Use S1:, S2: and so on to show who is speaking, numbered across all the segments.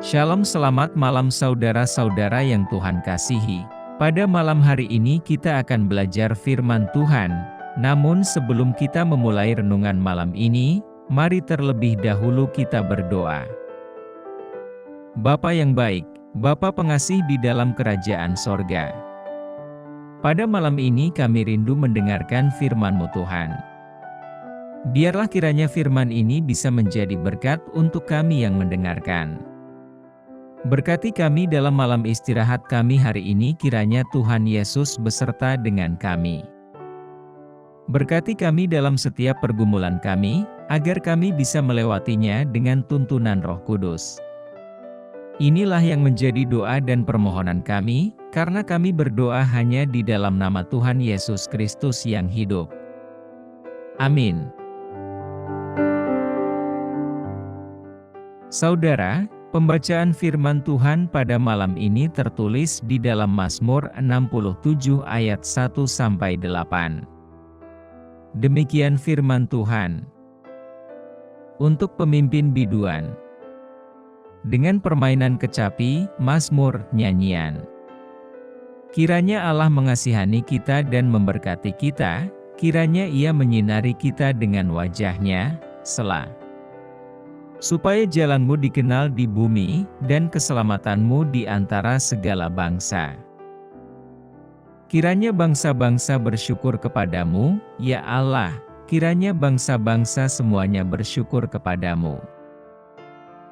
S1: Shalom, selamat malam saudara-saudara yang Tuhan kasihi. Pada malam hari ini kita akan belajar firman Tuhan. Namun sebelum kita memulai renungan malam ini, mari terlebih dahulu kita berdoa. Bapa yang baik, Bapa pengasih di dalam kerajaan sorga. Pada malam ini kami rindu mendengarkan firman-Mu Tuhan. Biarlah kiranya firman ini bisa menjadi berkat untuk kami yang mendengarkan. Berkati kami dalam malam istirahat kami hari ini, kiranya Tuhan Yesus beserta dengan kami. Berkati kami dalam setiap pergumulan kami, agar kami bisa melewatinya dengan tuntunan Roh Kudus. Inilah yang menjadi doa dan permohonan kami, karena kami berdoa hanya di dalam nama Tuhan Yesus Kristus yang hidup. Amin. Saudara, pembacaan firman Tuhan pada malam ini tertulis di dalam Mazmur 67 ayat 1-8. Demikian firman Tuhan. Untuk pemimpin biduan. Dengan permainan kecapi, mazmur, nyanyian. Kiranya Allah mengasihani kita dan memberkati kita, kiranya Ia menyinari kita dengan wajah-Nya, Selah. Supaya jalan-Mu dikenal di bumi, dan keselamatan-Mu di antara segala bangsa. Kiranya bangsa-bangsa bersyukur kepadamu, ya Allah, kiranya bangsa-bangsa semuanya bersyukur kepadamu.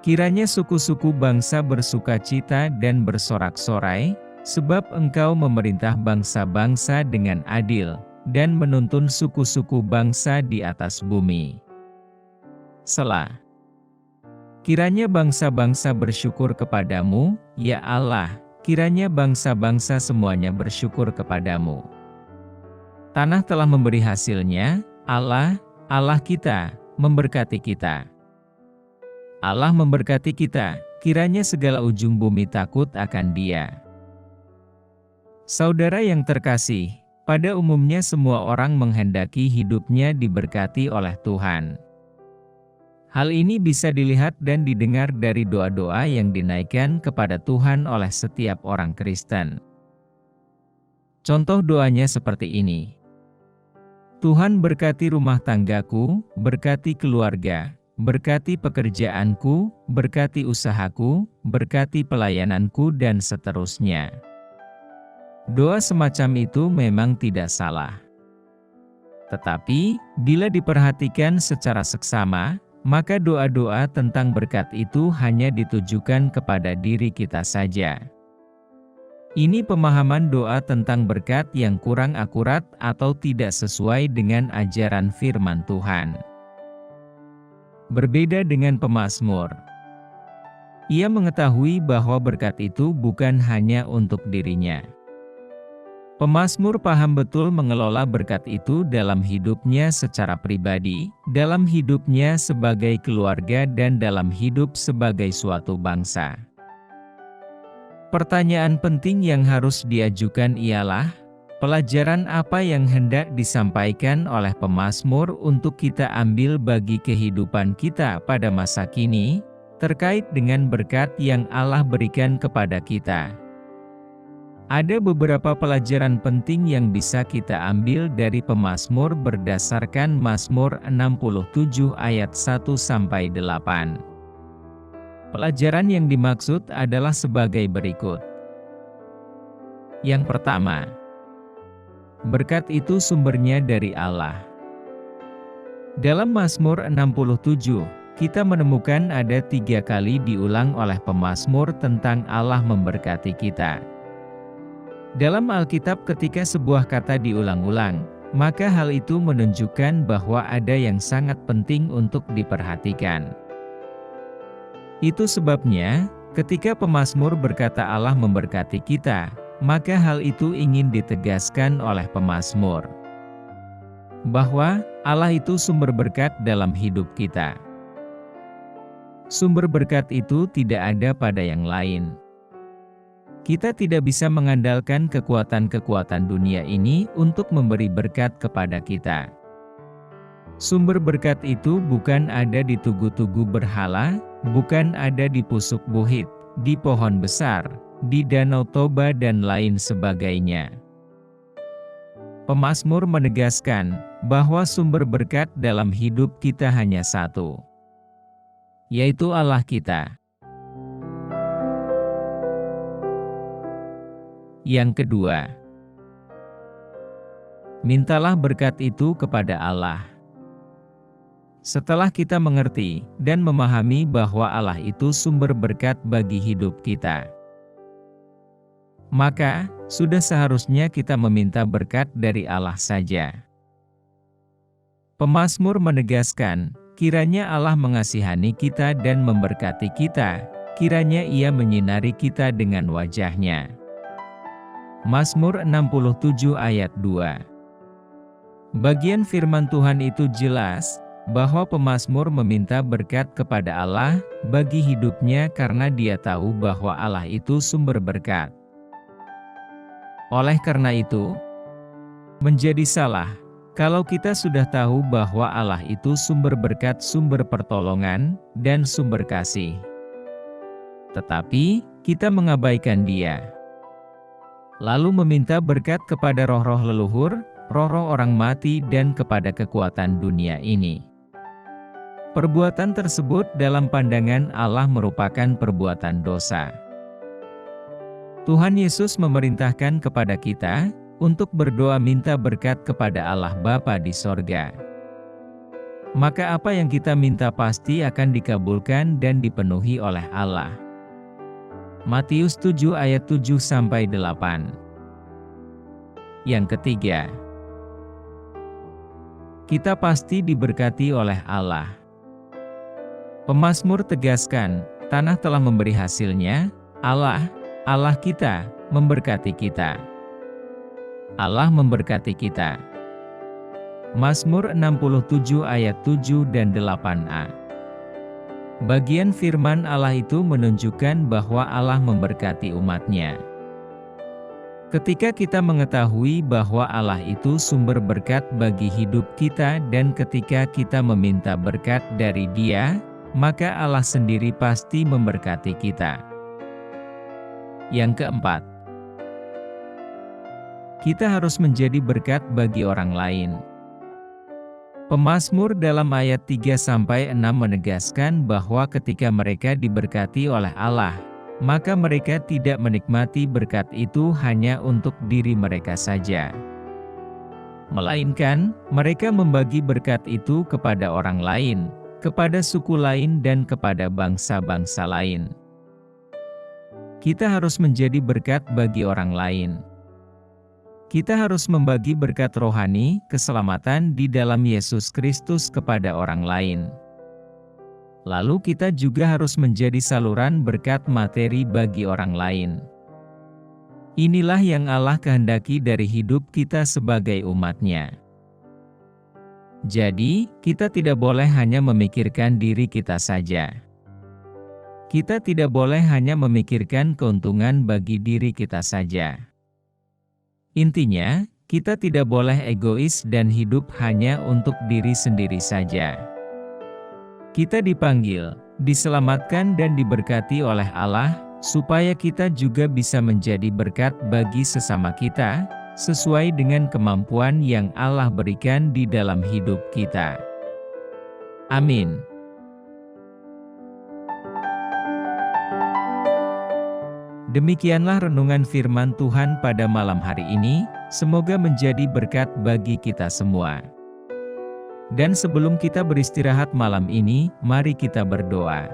S1: Kiranya suku-suku bangsa bersukacita dan bersorak-sorai, sebab Engkau memerintah bangsa-bangsa dengan adil, dan menuntun suku-suku bangsa di atas bumi. Selah. Kiranya bangsa-bangsa bersyukur kepadamu, ya Allah, kiranya bangsa-bangsa semuanya bersyukur kepadamu. Tanah telah memberi hasilnya, Allah, Allah kita, memberkati kita. Allah memberkati kita, kiranya segala ujung bumi takut akan Dia. Saudara yang terkasih, pada umumnya semua orang menghendaki hidupnya diberkati oleh Tuhan. Hal ini bisa dilihat dan didengar dari doa-doa yang dinaikkan kepada Tuhan oleh setiap orang Kristen. Contoh doanya seperti ini. Tuhan berkati rumah tanggaku, berkati keluarga, berkati pekerjaanku, berkati usahaku, berkati pelayananku dan seterusnya. Doa semacam itu memang tidak salah. Tetapi, bila diperhatikan secara seksama, maka doa-doa tentang berkat itu hanya ditujukan kepada diri kita saja. Ini pemahaman doa tentang berkat yang kurang akurat atau tidak sesuai dengan ajaran firman Tuhan. Berbeda dengan pemazmur. Ia mengetahui bahwa berkat itu bukan hanya untuk dirinya. Pemazmur paham betul mengelola berkat itu dalam hidupnya secara pribadi, dalam hidupnya sebagai keluarga dan dalam hidup sebagai suatu bangsa. Pertanyaan penting yang harus diajukan ialah, pelajaran apa yang hendak disampaikan oleh pemazmur untuk kita ambil bagi kehidupan kita pada masa kini, terkait dengan berkat yang Allah berikan kepada kita. Ada beberapa pelajaran penting yang bisa kita ambil dari pemazmur berdasarkan Mazmur 67 ayat 1-8. Pelajaran yang dimaksud adalah sebagai berikut. Yang pertama, berkat itu sumbernya dari Allah. Dalam Mazmur 67, kita menemukan ada 3 kali diulang oleh pemazmur tentang Allah memberkati kita. Dalam Alkitab ketika sebuah kata diulang-ulang, maka hal itu menunjukkan bahwa ada yang sangat penting untuk diperhatikan. Itu sebabnya, ketika pemazmur berkata Allah memberkati kita, maka hal itu ingin ditegaskan oleh pemazmur. Bahwa Allah itu sumber berkat dalam hidup kita. Sumber berkat itu tidak ada pada yang lain. Kita tidak bisa mengandalkan kekuatan-kekuatan dunia ini untuk memberi berkat kepada kita. Sumber berkat itu bukan ada di tugu-tugu berhala, bukan ada di pusuk buhit, di pohon besar, di Danau Toba dan lain sebagainya. Pemazmur menegaskan bahwa sumber berkat dalam hidup kita hanya satu, yaitu Allah kita. Yang kedua, mintalah berkat itu kepada Allah. Setelah kita mengerti dan memahami bahwa Allah itu sumber berkat bagi hidup kita, maka sudah seharusnya kita meminta berkat dari Allah saja. Pemazmur menegaskan, kiranya Allah mengasihani kita dan memberkati kita, kiranya Ia menyinari kita dengan wajah-Nya. Mazmur 67 ayat 2. Bagian firman Tuhan itu jelas bahwa pemazmur meminta berkat kepada Allah bagi hidupnya karena dia tahu bahwa Allah itu sumber berkat. Oleh karena itu, menjadi salah kalau kita sudah tahu bahwa Allah itu sumber berkat, sumber pertolongan, dan sumber kasih, tetapi kita mengabaikan Dia, lalu meminta berkat kepada roh-roh leluhur, roh-roh orang mati, dan kepada kekuatan dunia ini. Perbuatan tersebut dalam pandangan Allah merupakan perbuatan dosa. Tuhan Yesus memerintahkan kepada kita untuk berdoa minta berkat kepada Allah Bapa di sorga. Maka apa yang kita minta pasti akan dikabulkan dan dipenuhi oleh Allah. Matius 7 ayat 7-8. Yang ketiga, kita pasti diberkati oleh Allah. Pemazmur tegaskan, tanah telah memberi hasilnya, Allah kita, memberkati kita. Allah memberkati kita. Mazmur 67 ayat 7 dan 8a. Bagian firman Allah itu menunjukkan bahwa Allah memberkati umat-Nya. Ketika kita mengetahui bahwa Allah itu sumber berkat bagi hidup kita dan ketika kita meminta berkat dari Dia, maka Allah sendiri pasti memberkati kita. Yang keempat, kita harus menjadi berkat bagi orang lain. Pemazmur dalam ayat 3-6 menegaskan bahwa ketika mereka diberkati oleh Allah, maka mereka tidak menikmati berkat itu hanya untuk diri mereka saja, melainkan mereka membagi berkat itu kepada orang lain, kepada suku lain dan kepada bangsa-bangsa lain. Kita harus menjadi berkat bagi orang lain. Kita harus membagi berkat rohani, keselamatan di dalam Yesus Kristus kepada orang lain. Lalu kita juga harus menjadi saluran berkat materi bagi orang lain. Inilah yang Allah kehendaki dari hidup kita sebagai umat-Nya. Jadi, kita tidak boleh hanya memikirkan diri kita saja. Kita tidak boleh hanya memikirkan keuntungan bagi diri kita saja. Intinya, kita tidak boleh egois dan hidup hanya untuk diri sendiri saja. Kita dipanggil, diselamatkan dan diberkati oleh Allah, supaya kita juga bisa menjadi berkat bagi sesama kita, sesuai dengan kemampuan yang Allah berikan di dalam hidup kita. Amin. Demikianlah renungan firman Tuhan pada malam hari ini, semoga menjadi berkat bagi kita semua. Dan sebelum kita beristirahat malam ini, mari kita berdoa.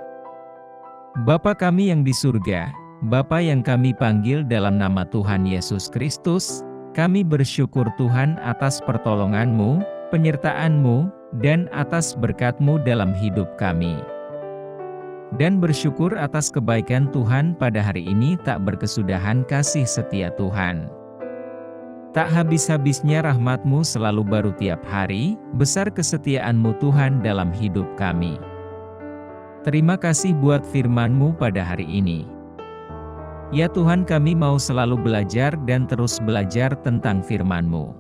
S1: Bapa kami yang di surga, Bapa yang kami panggil dalam nama Tuhan Yesus Kristus, kami bersyukur Tuhan atas pertolongan-Mu, penyertaan-Mu, dan atas berkat-Mu dalam hidup kami. Dan bersyukur atas kebaikan Tuhan pada hari ini tak berkesudahan kasih setia Tuhan. Tak habis-habisnya rahmat-Mu selalu baru tiap hari, besar kesetiaan-Mu Tuhan dalam hidup kami. Terima kasih buat firman-Mu pada hari ini. Ya Tuhan, kami mau selalu belajar dan terus belajar tentang firman-Mu.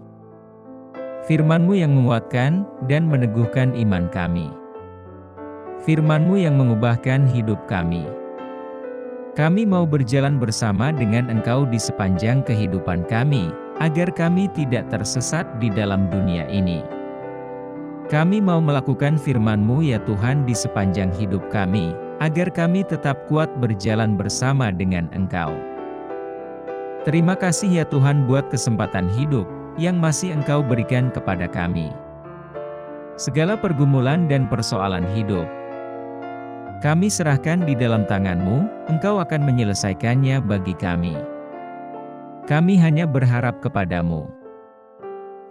S1: Firman-Mu yang menguatkan dan meneguhkan iman kami. Firman-Mu yang mengubahkan hidup kami. Kami mau berjalan bersama dengan Engkau di sepanjang kehidupan kami, agar kami tidak tersesat di dalam dunia ini. Kami mau melakukan firman-Mu ya Tuhan di sepanjang hidup kami, agar kami tetap kuat berjalan bersama dengan Engkau. Terima kasih ya Tuhan buat kesempatan hidup yang masih Engkau berikan kepada kami. Segala pergumulan dan persoalan hidup, kami serahkan di dalam tangan-Mu, Engkau akan menyelesaikannya bagi kami. Kami hanya berharap kepadamu.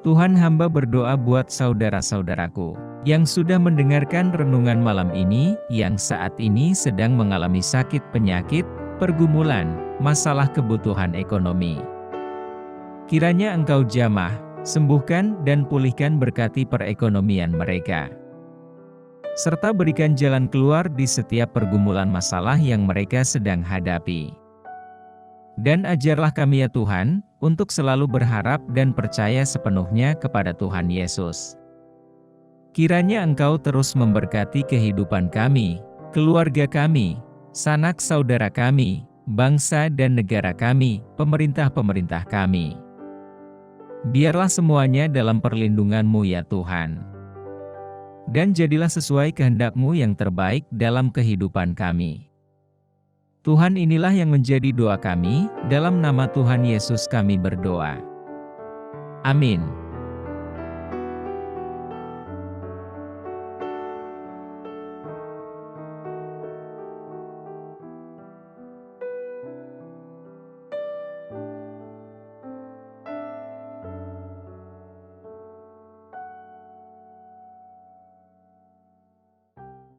S1: Tuhan, hamba berdoa buat saudara-saudaraku yang sudah mendengarkan renungan malam ini, yang saat ini sedang mengalami sakit penyakit, pergumulan, masalah kebutuhan ekonomi. Kiranya Engkau jamah, sembuhkan dan pulihkan berkati perekonomian mereka. Serta berikan jalan keluar di setiap pergumulan masalah yang mereka sedang hadapi. Dan ajarlah kami ya Tuhan, untuk selalu berharap dan percaya sepenuhnya kepada Tuhan Yesus. Kiranya Engkau terus memberkati kehidupan kami, keluarga kami, sanak saudara kami, bangsa dan negara kami, pemerintah-pemerintah kami. Biarlah semuanya dalam perlindungan-Mu ya Tuhan. Dan jadilah sesuai kehendak-Mu yang terbaik dalam kehidupan kami. Tuhan, inilah yang menjadi doa kami, dalam nama Tuhan Yesus kami berdoa. Amin.